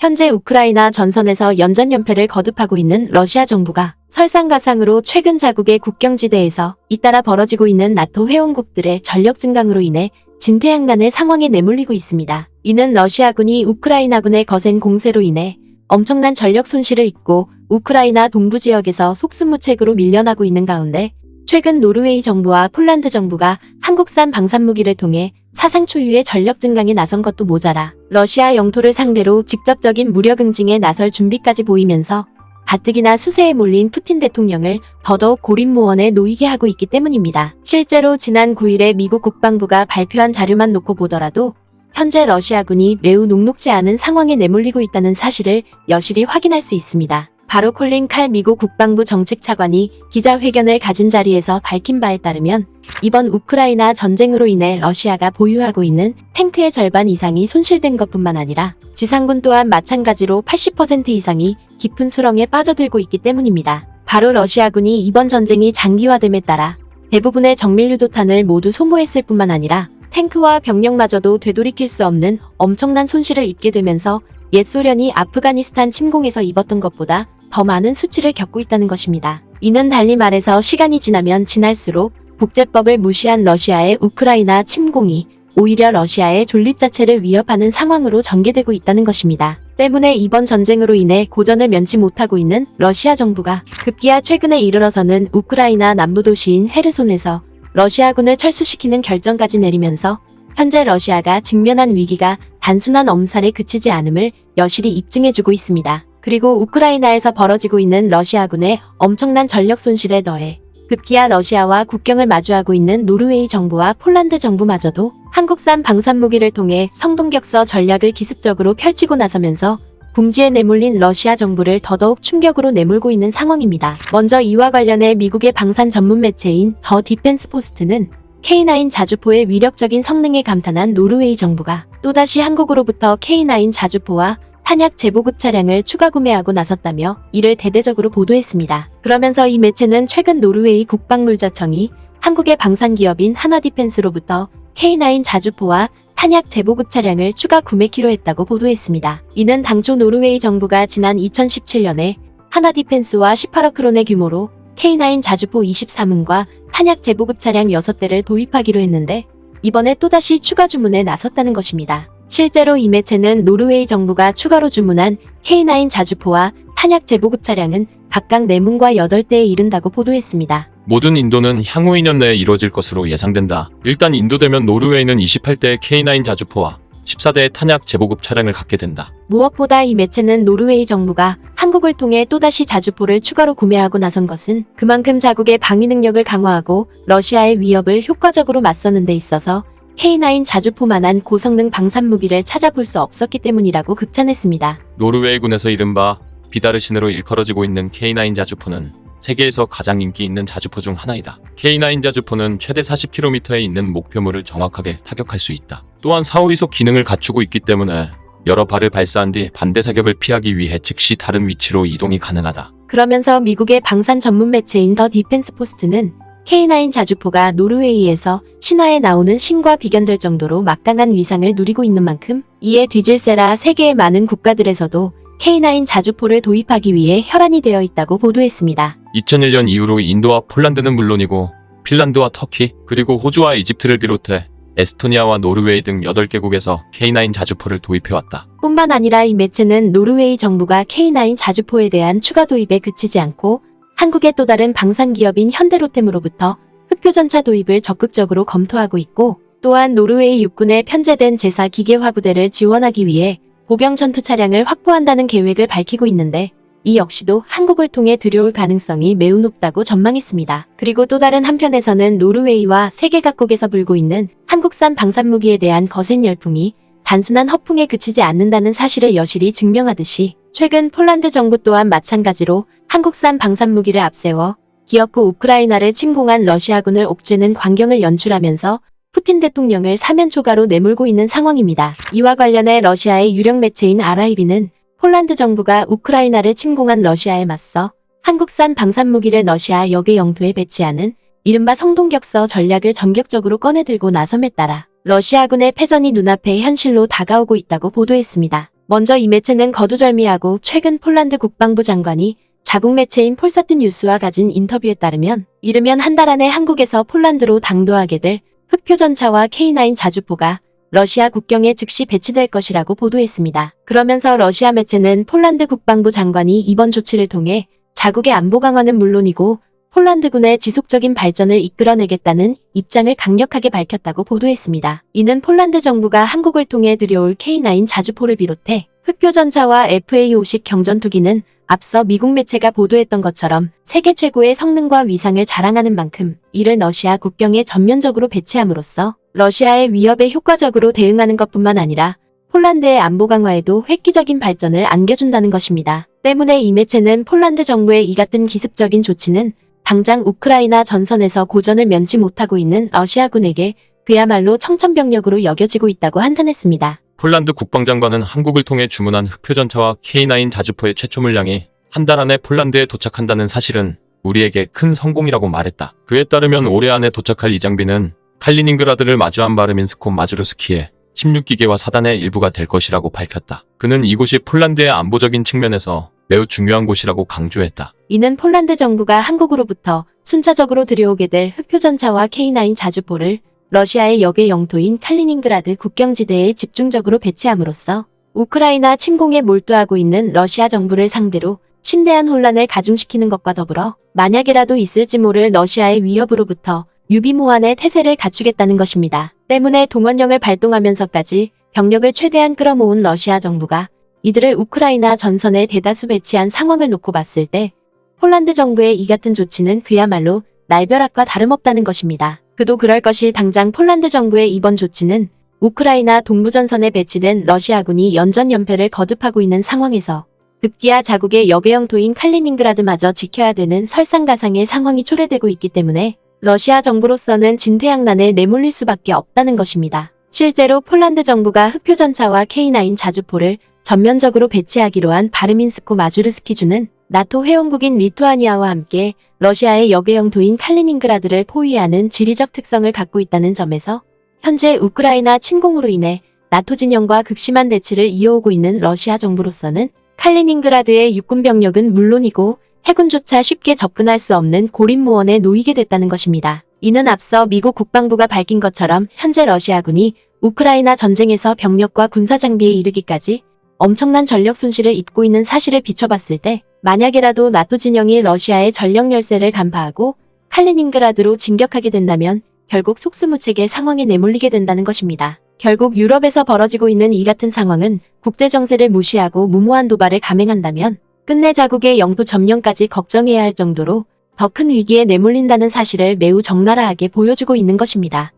현재 우크라이나 전선에서 연전연패를 거듭하고 있는 러시아 정부가 설상가상으로 최근 자국의 국경지대에서 잇따라 벌어지고 있는 나토 회원국들의 전력 증강으로 인해 진퇴양난의 상황에 내몰리고 있습니다. 이는 러시아군이 우크라이나군의 거센 공세로 인해 엄청난 전력 손실을 입고 우크라이나 동부 지역에서 속수무책으로 밀려나고 있는 가운데 최근 노르웨이 정부와 폴란드 정부가 한국산 방산무기를 통해 사상 초유의 전력 증강에 나선 것도 모자라 러시아 영토를 상대로 직접적인 무력 응징에 나설 준비까지 보이면서 가뜩이나 수세에 몰린 푸틴 대통령을 더더욱 고립무원에 놓이게 하고 있기 때문입니다. 실제로 지난 9일에 미국 국방부가 발표한 자료만 놓고 보더라도 현재 러시아군이 매우 녹록지 않은 상황에 내몰리고 있다는 사실을 여실히 확인할 수 있습니다. 바로 콜린 칼 미국 국방부 정책차관이 기자회견을 가진 자리에서 밝힌 바에 따르면 이번 우크라이나 전쟁으로 인해 러시아가 보유하고 있는 탱크의 절반 이상이 손실된 것뿐만 아니라 지상군 또한 마찬가지로 80% 이상이 깊은 수렁에 빠져들고 있기 때문입니다. 바로 러시아군이 이번 전쟁이 장기화됨에 따라 대부분의 정밀유도탄을 모두 소모했을 뿐만 아니라 탱크와 병력마저도 되돌이킬 수 없는 엄청난 손실을 입게 되면서 옛 소련이 아프가니스탄 침공에서 입었던 것보다 더 많은 수치를 겪고 있다는 것입니다. 이는 달리 말해서 시간이 지나면 지날수록 국제법을 무시한 러시아의 우크라이나 침공이 오히려 러시아의 존립 자체를 위협하는 상황으로 전개되고 있다는 것입니다. 때문에 이번 전쟁으로 인해 고전을 면치 못하고 있는 러시아 정부가 급기야 최근에 이르러서는 우크라이나 남부 도시인 헤르손에서 러시아군을 철수시키는 결정까지 내리면서 현재 러시아가 직면한 위기가 단순한 엄살에 그치지 않음을 여실히 입증해주고 있습니다. 그리고 우크라이나에서 벌어지고 있는 러시아군의 엄청난 전력 손실에 더해 급기야 러시아와 국경을 마주하고 있는 노르웨이 정부와 폴란드 정부마저도 한국산 방산무기를 통해 성동격서 전략을 기습적으로 펼치고 나서면서 궁지에 내몰린 러시아 정부를 더더욱 충격으로 내몰고 있는 상황입니다. 먼저 이와 관련해 미국의 방산 전문 매체인 더 디펜스 포스트는 K9 자주포의 위력적인 성능에 감탄한 노르웨이 정부가 또다시 한국으로부터 K9 자주포와 탄약 재보급 차량을 추가 구매하고 나섰다며 이를 대대적으로 보도했습니다. 그러면서 이 매체는 최근 노르웨이 국방물자청이 한국의 방산기업인 하나디펜스로부터 K9 자주포와 탄약 재보급 차량을 추가 구매키로 했다고 보도했습니다. 이는 당초 노르웨이 정부가 지난 2017년에 하나디펜스와 18억 크론의 규모로 K9 자주포 23문과 탄약 재보급 차량 6대를 도입하기로 했는데 이번에 또다시 추가 주문에 나섰다는 것입니다. 실제로 이 매체는 노르웨이 정부가 추가로 주문한 K9 자주포와 탄약 재보급 차량은 각각 4문과 8대에 이른다고 보도했습니다. 모든 인도는 향후 2년 내에 이루어질 것으로 예상된다. 일단 인도되면 노르웨이는 28대의 K9 자주포와 14대의 탄약 재보급 차량을 갖게 된다. 무엇보다 이 매체는 노르웨이 정부가 한국을 통해 또다시 자주포를 추가로 구매하고 나선 것은 그만큼 자국의 방위 능력을 강화하고 러시아의 위협을 효과적으로 맞서는 데 있어서 K9 자주포만한 고성능 방산무기를 찾아볼 수 없었기 때문이라고 극찬했습니다. 노르웨이군에서 이른바 비다르신으로 일컬어지고 있는 K9 자주포는 세계에서 가장 인기 있는 자주포 중 하나이다. K9 자주포는 최대 40km에 있는 목표물을 정확하게 타격할 수 있다. 또한 4호이속 기능을 갖추고 있기 때문에 여러 발을 발사한 뒤 반대 사격을 피하기 위해 즉시 다른 위치로 이동이 가능하다. 그러면서 미국의 방산 전문 매체인 더 디펜스 포스트는 K9 자주포가 노르웨이에서 신화에 나오는 신과 비견될 정도로 막강한 위상을 누리고 있는 만큼 이에 뒤질세라 세계의 많은 국가들에서도 K9 자주포를 도입하기 위해 혈안이 되어 있다고 보도했습니다. 2001년 이후로 인도와 폴란드는 물론이고 핀란드와 터키 그리고 호주와 이집트를 비롯해 에스토니아와 노르웨이 등 8개국에서 K9 자주포를 도입해왔다. 뿐만 아니라 이 매체는 노르웨이 정부가 K9 자주포에 대한 추가 도입에 그치지 않고 한국의 또 다른 방산기업인 현대로템으로부터 흑표전차 도입을 적극적으로 검토하고 있고 또한 노르웨이 육군에 편제된 제사 기계화 부대를 지원하기 위해 보병 전투 차량을 확보한다는 계획을 밝히고 있는데 이 역시도 한국을 통해 들여올 가능성이 매우 높다고 전망했습니다. 그리고 또 다른 한편에서는 노르웨이와 세계 각국에서 불고 있는 한국산 방산무기에 대한 거센 열풍이 단순한 허풍에 그치지 않는다는 사실을 여실히 증명하듯이 최근 폴란드 정부 또한 마찬가지로 한국산 방산무기를 앞세워 기어코 우크라이나를 침공한 러시아군을 옥죄는 광경을 연출하면서 푸틴 대통령을 사면초가로 내몰고 있는 상황입니다. 이와 관련해 러시아의 유력 매체인 RIB는 폴란드 정부가 우크라이나를 침공한 러시아에 맞서 한국산 방산무기를 러시아 역의 영토에 배치하는 이른바 성동격서 전략을 전격적으로 꺼내들고 나섬에 따라 러시아군의 패전이 눈앞에 현실로 다가오고 있다고 보도했습니다. 먼저 이 매체는 거두절미하고 최근 폴란드 국방부 장관이 자국 매체인 폴사트 뉴스와 가진 인터뷰에 따르면 이르면 한 달 안에 한국에서 폴란드로 당도하게 될 흑표 전차와 K9 자주포가 러시아 국경에 즉시 배치될 것이라고 보도했습니다. 그러면서 러시아 매체는 폴란드 국방부 장관이 이번 조치를 통해 자국의 안보 강화는 물론이고 폴란드군의 지속적인 발전을 이끌어내겠다는 입장을 강력하게 밝혔다고 보도했습니다. 이는 폴란드 정부가 한국을 통해 들여올 K9 자주포를 비롯해 흑표 전차와 FA-50 경전투기는 앞서 미국 매체가 보도했던 것처럼 세계 최고의 성능과 위상을 자랑하는 만큼 이를 러시아 국경에 전면적으로 배치함으로써 러시아의 위협에 효과적으로 대응하는 것뿐만 아니라 폴란드의 안보 강화에도 획기적인 발전을 안겨준다는 것입니다. 때문에 이 매체는 폴란드 정부의 이 같은 기습적인 조치는 당장 우크라이나 전선에서 고전을 면치 못하고 있는 러시아군에게 그야말로 청천벽력으로 여겨지고 있다고 한탄했습니다. 폴란드 국방장관은 한국을 통해 주문한 흑표 전차와 K9 자주포의 최초 물량이 한 달 안에 폴란드에 도착한다는 사실은 우리에게 큰 성공이라고 말했다. 그에 따르면 올해 안에 도착할 이 장비는 칼리닝그라드를 마주한 바르민스코 마주르스키의 16기계와 사단의 일부가 될 것이라고 밝혔다. 그는 이곳이 폴란드의 안보적인 측면에서 매우 중요한 곳이라고 강조했다. 이는 폴란드 정부가 한국으로부터 순차적으로 들여오게 될 흑표 전차와 K9 자주포를 러시아의 역의 영토인 칼리닝그라드 국경지대에 집중적으로 배치함으로써 우크라이나 침공에 몰두하고 있는 러시아 정부를 상대로 심대한 혼란을 가중시키는 것과 더불어 만약이라도 있을지 모를 러시아의 위협으로부터 유비무환의 태세를 갖추겠다는 것입니다. 때문에 동원령을 발동하면서까지 병력을 최대한 끌어모은 러시아 정부가 이들을 우크라이나 전선에 대다수 배치한 상황을 놓고 봤을 때 폴란드 정부의 이 같은 조치는 그야말로 날벼락과 다름없다는 것입니다. 그도 그럴 것이 당장 폴란드 정부의 이번 조치는 우크라이나 동부전선에 배치된 러시아군이 연전연패를 거듭하고 있는 상황에서 급기야 자국의 역의 영토인 칼리닝그라드마저 지켜야 되는 설상가상의 상황이 초래되고 있기 때문에 러시아 정부로서는 진퇴양난에 내몰릴 수밖에 없다는 것입니다. 실제로 폴란드 정부가 흑표 전차와 K9 자주포를 전면적으로 배치하기로 한 바르민스코 마주르스키주는 나토 회원국인 리투아니아와 함께 러시아의 역의 영토인 칼리닝그라드를 포위하는 지리적 특성을 갖고 있다는 점에서 현재 우크라이나 침공으로 인해 나토 진영과 극심한 대치를 이어오고 있는 러시아 정부로서는 칼리닝그라드의 육군 병력은 물론이고 해군조차 쉽게 접근할 수 없는 고립무원에 놓이게 됐다는 것입니다. 이는 앞서 미국 국방부가 밝힌 것처럼 현재 러시아군이 우크라이나 전쟁에서 병력과 군사장비에 이르기까지 엄청난 전력 손실을 입고 있는 사실을 비춰봤을 때 만약이라도 나토 진영이 러시아의 전력 열세를 간파하고 칼리닝그라드로 진격하게 된다면 결국 속수무책의 상황에 내몰리게 된다는 것입니다. 결국 유럽에서 벌어지고 있는 이 같은 상황은 국제정세를 무시하고 무모한 도발을 감행한다면 끝내 자국의 영토 점령까지 걱정해야 할 정도로 더 큰 위기에 내몰린다는 사실을 매우 적나라하게 보여주고 있는 것입니다.